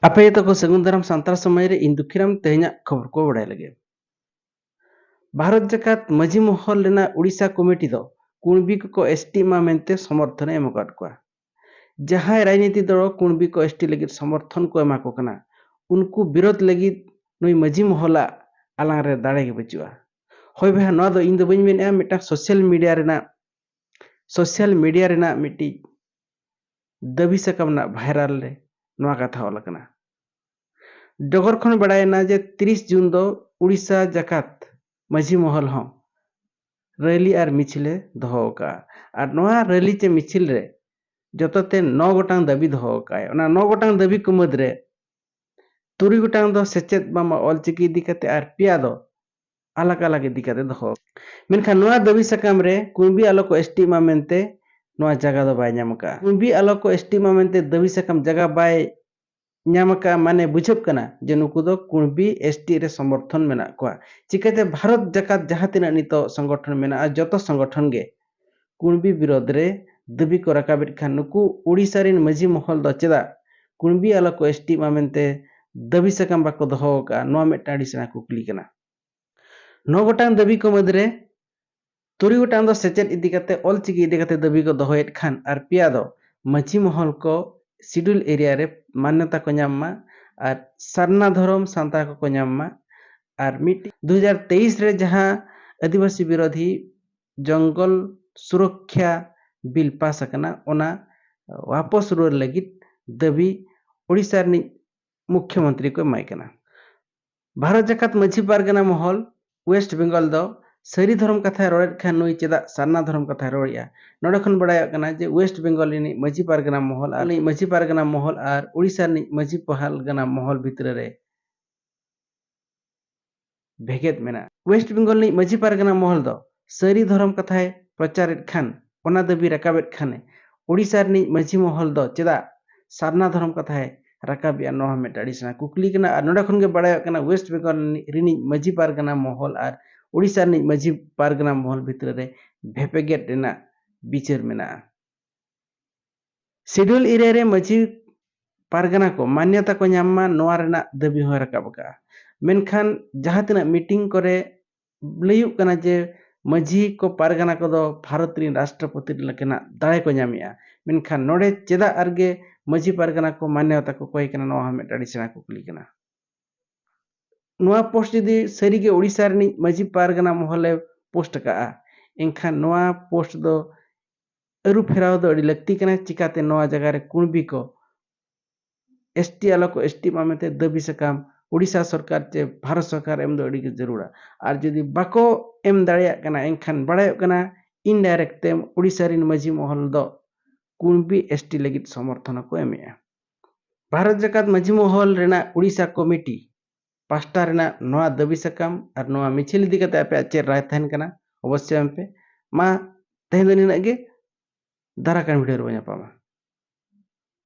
Apa itu ko segun daram santar samay re indukiram tehnya खबर को बढ़ाए लगे भारत जकात मजी मोहल लेना उड़ीसा कमिटी दो कुणबी को एसटी मा मेंते समर्थन एम अकाद को जहां राजनीति दल कुणबी को एसटी लगी समर्थन को एमा को कना उनको विरोध लगी नुई मजी मोहला आलांग रे दाड़े के बचुआ होय बहा नो दो इन दो बइन मेन मिटा सोशल मीडिया रेना मिटी दबी सकम ना वायरल रे नोआ कथा होला कना डगर खन बड़ायना जे 30 जून दो उड़ीसा जकात मजी महल हों रैली और मिছিলে दहो का और नोआ रैली चे मिছিল रे जतते 9 गोटांग दाबी दहो का ओना 9 गोटांग दाबी को मदरे 3 गोटांग दो सेचेत बामा ऑलचिकी इदी कते और पिया दो अलग अलग इदी कते दहो मेनखान नोआ दाबी सकाम रे कुंबी आलो को एसटी मा मेनते नोआ जगह दो बाय ᱧᱟᱢ का कुंबी आलो को एसटी मा मेनते दाबी सकाम जगह बाय ᱧᱟᱢ का माने बुझब कना जे नुकु दो कुंबी एसटी रे समर्थन मेना को चिकाते भारत जकात जहां तिना नितो संगठन मेना जतो संगठन गे कुंबी विरोध रे दाबी को राकाबित खान नुकु उड़ीसा रिन मजी महल दो चेदा कुंबी आलो को एसटी मा मेनते दाबी सकाम बाको दहो का नोआ मेटाडी सेना कुकली कना 9 गोटांग दाबी को मदरे 3 गोटांग दो सेचेत इदी कते ऑलचिकी इदी कते दाबी को दहोएत खान और पिया दो मजी महल को शिड्यूल एरिया रे मान्यता को ᱧᱟᱢ और सरना धर्म सांता को ᱧᱟᱢ और मिट 2023 रे जहां आदिवासी विरोधी जंगल सुरक्षा बिल पास करना ओना वापस रुआर लगी दाबी उड़ीसा रि मुख्यमंत्री को एमाय कना भारत जकात मझी पारगना महल वेस्ट बंगाल दो सरी धर्म कथा रोड खान नुई चेदा सरना धर्म कथा रोड़िया नोडे खन बड़ाय कना जे वेस्ट बंगाल नि मझी पारगना महल और मझी पारगना महल और उड़ीसा नि मझी पारगना महल भितर रे भेगेत मेना वेस्ट बंगाल नि मझी पारगना महल दो सरी धर्म कथा प्रचारित खान ओना दाबी राकाबेत खाने उड़ीसा नि मझी महल दो चेदा सरना धर्म कथा राकाबिया नो मेटाडी सना कुकली कना और नोडे खन गे बड़ाय कना वेस्ट बंगाल रिनि मझी पारगना महल और उड़ीसा नि मझी पारगना महल भितर रे भेपेगेट रेना बिचार मेना शिड्यूल एरिया रे मझी पारगना को मान्यता को ᱧᱟᱢ नोआ रेना दाबी हो राकाब का मेनखान जहां तना मीटिंग करे लयुक कना जे मझी को पारगना को दो भारत रि राष्ट्रपति लकना दाड़े को ᱧᱟᱢया मेनखान नोडे चेदा आरगे मझी पारगना को मान्यता को कोई कना नोआ मेटाडी सेना कुकली कना नोआ पोस्ट यदि सरीगे उड़ीसा रि मझी पारगना महले पोस्ट का एनखान नोआ पोस्ट दो अरु फेराव दो अड़ी लगती कना चिकाते नोआ जगह रे कुणबी को एसटी आलो को एसटी मामेते दाबी सकाम उड़ीसा सरकार चे भारत सरकार एम दो अड़ी के जरूरा और जदि बाको एम दाड़िया कना एनखान बड़ाय कना इनडायरेक्ट तेम उड़ीसा रिन मझी महल दो कुणबी एसटी लगित समर्थन को एमेया भारत जकात मझी महल रेना उड़ीसा कमिटी पास्टा रेना नोआ दाबी सकाम और नोआ मिছিল इदी कते आपे चेर राय तहन कना अवश्य एम पे मा तहेन दिन गे दारा कान वीडियो रो ᱧᱟᱯᱟᱢᱟ